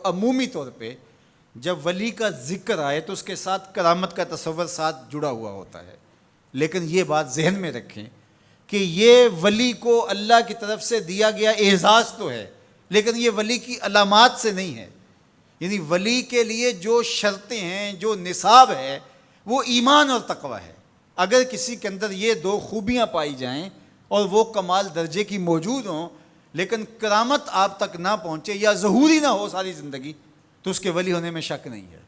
عمومی طور پہ جب ولی کا ذکر آئے تو اس کے ساتھ کرامت کا تصور ساتھ جڑا ہوا ہوتا ہے، لیکن یہ بات ذہن میں رکھیں کہ یہ ولی کو اللہ کی طرف سے دیا گیا اعزاز تو ہے، لیکن یہ ولی کی علامات سے نہیں ہے۔ یعنی ولی کے لیے جو شرطیں ہیں، جو نصاب ہے، وہ ایمان اور تقوی ہے۔ اگر کسی کے اندر یہ دو خوبیاں پائی جائیں اور وہ کمال درجے کی موجود ہوں، لیکن کرامت آپ تک نہ پہنچے یا ظہوری نہ ہو ساری زندگی، تو اس کے ولی ہونے میں شک نہیں ہے۔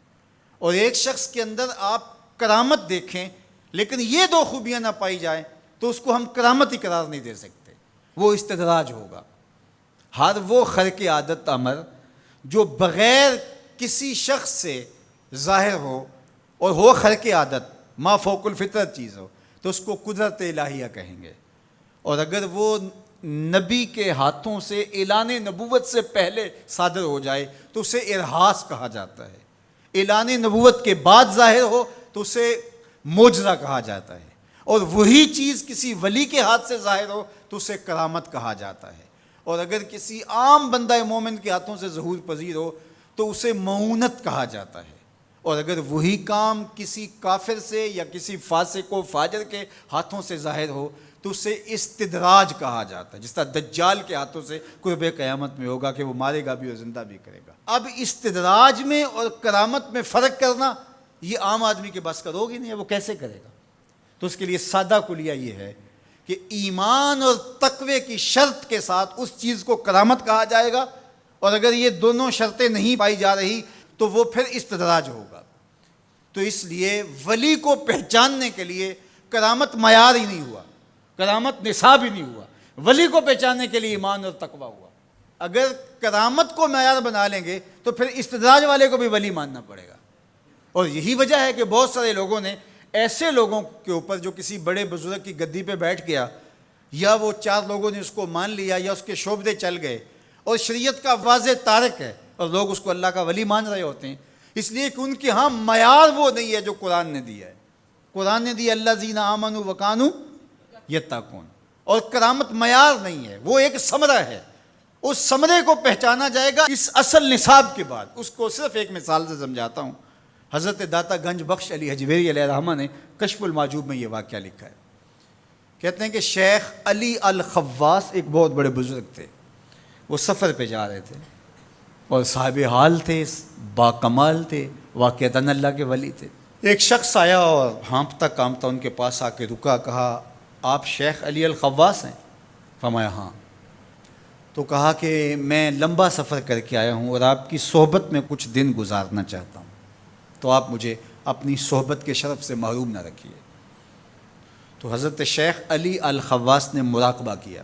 اور ایک شخص کے اندر آپ کرامت دیکھیں لیکن یہ دو خوبیاں نہ پائی جائیں تو اس کو ہم کرامت ہی قرار نہیں دے سکتے، وہ استدراج ہوگا۔ ہر وہ خرق عادت امر جو بغیر کسی شخص سے ظاہر ہو اور ہو خرق عادت، ما فوق الفطرت چیز ہو، تو اس کو قدرت الہیہ کہیں گے۔ اور اگر وہ نبی کے ہاتھوں سے اعلان نبوت سے پہلے صادر ہو جائے تو اسے ارہاس کہا جاتا ہے، اعلان نبوت کے بعد ظاہر ہو تو اسے معجزہ کہا جاتا ہے، اور وہی چیز کسی ولی کے ہاتھ سے ظاہر ہو تو اسے کرامت کہا جاتا ہے، اور اگر کسی عام بندہ مومن کے ہاتھوں سے ظہور پذیر ہو تو اسے معونت کہا جاتا ہے، اور اگر وہی کام کسی کافر سے یا کسی فاسق و فاجر کے ہاتھوں سے ظاہر ہو تو اسے استدراج کہا جاتا ہے، جس طرح دجال کے ہاتھوں سے قرب قیامت میں ہوگا کہ وہ مارے گا بھی اور زندہ بھی کرے گا۔ اب استدراج میں اور کرامت میں فرق کرنا یہ عام آدمی کے بس کا روگ ہی نہیں ہے، وہ کیسے کرے گا؟ تو اس کے لیے سادہ کلیہ یہ ہے کہ ایمان اور تقوی کی شرط کے ساتھ اس چیز کو کرامت کہا جائے گا، اور اگر یہ دونوں شرطیں نہیں پائی جا رہی تو وہ پھر استدراج ہوگا۔ تو اس لیے ولی کو پہچاننے کے لیے کرامت معیار ہی نہیں ہوا، کرامت نصاب ہی نہیں ہوا، ولی کو پہچاننے کے لیے ایمان اور تقوی ہوا۔ اگر کرامت کو معیار بنا لیں گے تو پھر استدراج والے کو بھی ولی ماننا پڑے گا۔ اور یہی وجہ ہے کہ بہت سارے لوگوں نے ایسے لوگوں کے اوپر جو کسی بڑے بزرگ کی گدی پہ بیٹھ گیا، یا وہ چار لوگوں نے اس کو مان لیا یا اس کے شعبدے چل گئے اور شریعت کا واضح تارک ہے، اور لوگ اس کو اللہ کا ولی مان رہے ہوتے ہیں، اس لیے کہ ان کے ہاں معیار وہ نہیں ہے جو قرآن نے دیا ہے۔ قرآن نے دیا الذین آمنوا وکانوا یتقون، اور کرامت معیار نہیں ہے، وہ ایک ثمرہ ہے۔ اس ثمرے کو پہچانا جائے گا اس اصل نصاب کے بعد۔ اس کو صرف ایک مثال سے سمجھاتا ہوں۔ حضرت داتا گنج بخش علی حجویری علیہ الرحمہ نے کشف المعجوب میں یہ واقعہ لکھا ہے۔ کہتے ہیں کہ شیخ علی الخواص ایک بہت بڑے بزرگ تھے، وہ سفر پہ جا رہے تھے اور صاحب حال تھے، با کمال تھے، واقعتاً اللہ کے ولی تھے۔ ایک شخص آیا اور ہانپتا کانپتا ان کے پاس آ کے رکا، کہا آپ شیخ علی الخواص ہیں؟ فرمایا ہاں۔ تو کہا کہ میں لمبا سفر کر کے آیا ہوں اور آپ کی صحبت میں کچھ دن گزارنا چاہتا ہوں، تو آپ مجھے اپنی صحبت کے شرف سے محروم نہ رکھیے۔ تو حضرت شیخ علی الخواص نے مراقبہ کیا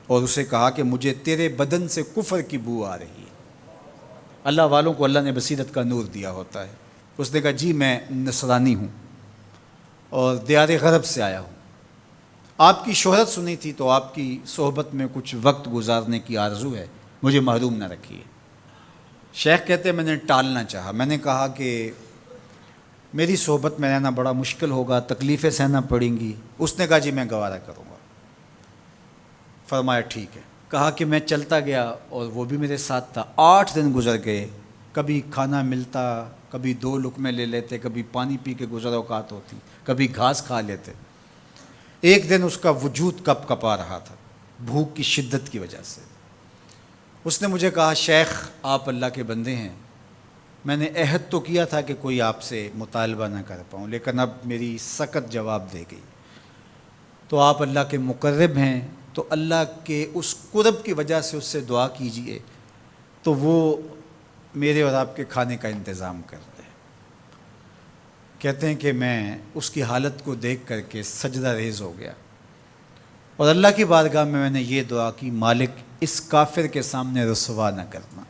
اور اسے کہا کہ مجھے تیرے بدن سے کفر کی بو آ رہی ہے۔ اللہ والوں کو اللہ نے بصیرت کا نور دیا ہوتا ہے۔ اس نے کہا جی میں نصرانی ہوں اور دیار غرب سے آیا ہوں، آپ کی شہرت سنی تھی تو آپ کی صحبت میں کچھ وقت گزارنے کی آرزو ہے، مجھے محروم نہ رکھیے۔ شیخ کہتے ہیں میں نے ٹالنا چاہا، میں نے کہا کہ میری صحبت میں رہنا بڑا مشکل ہوگا، تکلیفیں سہنا پڑیں گی۔ اس نے کہا جی میں گوارہ کروں گا۔ فرمایا ٹھیک ہے۔ کہا کہ میں چلتا گیا اور وہ بھی میرے ساتھ تھا۔ 8 دن گزر گئے، کبھی کھانا ملتا، کبھی 2 لقمے لے لیتے، کبھی پانی پی کے گزر اوقات ہوتی، کبھی گھاس کھا لیتے۔ ایک دن اس کا وجود کپ کپا رہا تھا بھوک کی شدت کی وجہ سے۔ اس نے مجھے کہا شیخ آپ اللہ کے بندے ہیں، میں نے عہد تو کیا تھا کہ کوئی آپ سے مطالبہ نہ کر پاؤں، لیکن اب میری سخت جواب دے گئی، تو آپ اللہ کے مقرب ہیں، تو اللہ کے اس قرب کی وجہ سے اس سے دعا کیجئے تو وہ میرے اور آپ کے کھانے کا انتظام کر دے۔ کہتے ہیں کہ میں اس کی حالت کو دیکھ کر کے سجدہ ریز ہو گیا اور اللہ کی بارگاہ میں نے یہ دعا کی مالک اس کافر کے سامنے رسوا نہ کرنا۔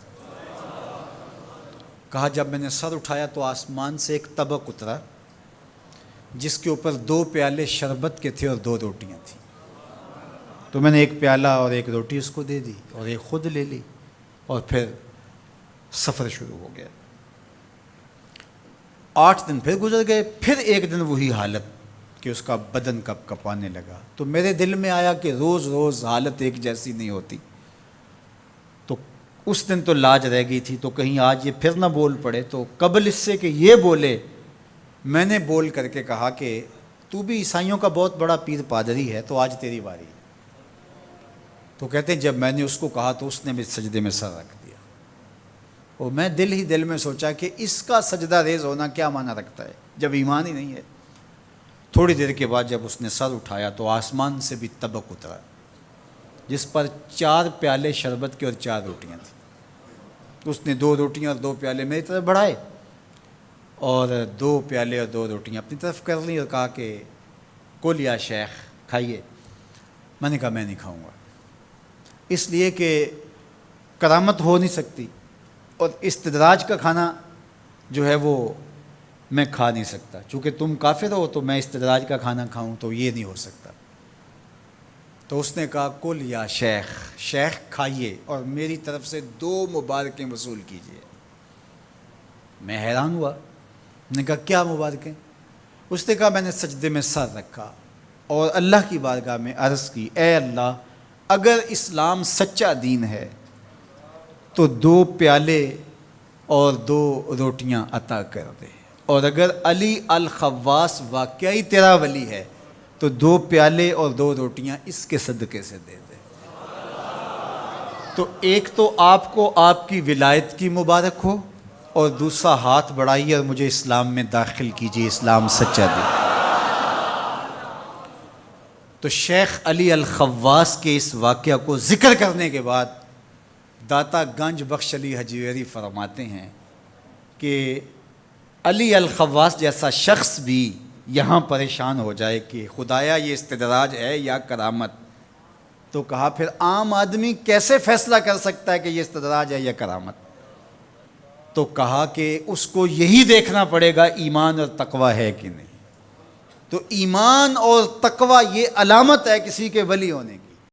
کہا جب میں نے سر اٹھایا تو آسمان سے ایک طبق اترا جس کے اوپر 2 پیالے شربت کے تھے اور 2 روٹیاں تھیں، تو میں نے ایک پیالہ اور ایک روٹی اس کو دے دی اور ایک خود لے لی، اور پھر سفر شروع ہو گیا۔ 8 دن پھر گزر گئے، پھر ایک دن وہی حالت کہ اس کا بدن کپ کپانے لگا۔ تو میرے دل میں آیا کہ روز روز حالت ایک جیسی نہیں ہوتی، تو اس دن تو لاج رہ گئی تھی، تو کہیں آج یہ پھر نہ بول پڑے، تو قبل اس سے کہ یہ بولے میں نے بول کر کے کہا کہ تو بھی عیسائیوں کا بہت بڑا پیر پادری ہے، تو آج تیری باری ہے۔ تو کہتے ہیں جب میں نے اس کو کہا تو اس نے بھی سجدے میں سر رکھ دیا، اور میں دل ہی دل میں سوچا کہ اس کا سجدہ ریز ہونا کیا معنی رکھتا ہے جب ایمان ہی نہیں ہے۔ تھوڑی دیر کے بعد جب اس نے سر اٹھایا تو آسمان سے بھی طبق اترا، جس پر 4 پیالے شربت کے اور 4 روٹیاں تھیں۔ اس نے 2 روٹیاں اور 2 پیالے میری طرف بڑھائے، اور 2 پیالے اور 2 روٹیاں اپنی طرف کر لیں، اور کہا کہ کل یا شیخ کھائیے۔ میں نے کہا میں نہیں کھاؤں گا، اس لیے کہ کرامت ہو نہیں سکتی، اور استدراج کا کھانا جو ہے وہ میں کھا نہیں سکتا، چونکہ تم کافر ہو تو میں استدراج کا کھانا کھاؤں تو یہ نہیں ہو سکتا۔ تو اس نے کہا کل یا شیخ، شیخ کھائیے اور میری طرف سے 2 مبارکیں وصول کیجیے۔ میں حیران ہوا، میں نے کہا کیا مبارکیں؟ اس نے کہا میں نے سجدے میں سر رکھا اور اللہ کی بارگاہ میں عرض کی، اے اللہ اگر اسلام سچا دین ہے تو 2 پیالے اور 2 روٹیاں عطا کر دے، اور اگر علی الخواص واقعی تیرا ولی ہے تو 2 پیالے اور 2 روٹیاں اس کے صدقے سے دے دے۔ تو ایک تو آپ کو آپ کی ولایت کی مبارک ہو، اور دوسرا ہاتھ بڑھائیے اور مجھے اسلام میں داخل کیجیے، اسلام سچا دین۔ تو شیخ علی الخواص کے اس واقعہ کو ذکر کرنے کے بعد داتا گنج بخش علی حجویری فرماتے ہیں کہ علی الخواص جیسا شخص بھی یہاں پریشان ہو جائے کہ خدایا یہ استدراج ہے یا کرامت، تو کہا پھر عام آدمی کیسے فیصلہ کر سکتا ہے کہ یہ استدراج ہے یا کرامت؟ تو کہا کہ اس کو یہی دیکھنا پڑے گا ایمان اور تقوی ہے کہ نہیں۔ تو ایمان اور تقوی یہ علامت ہے کسی کے ولی ہونے کی۔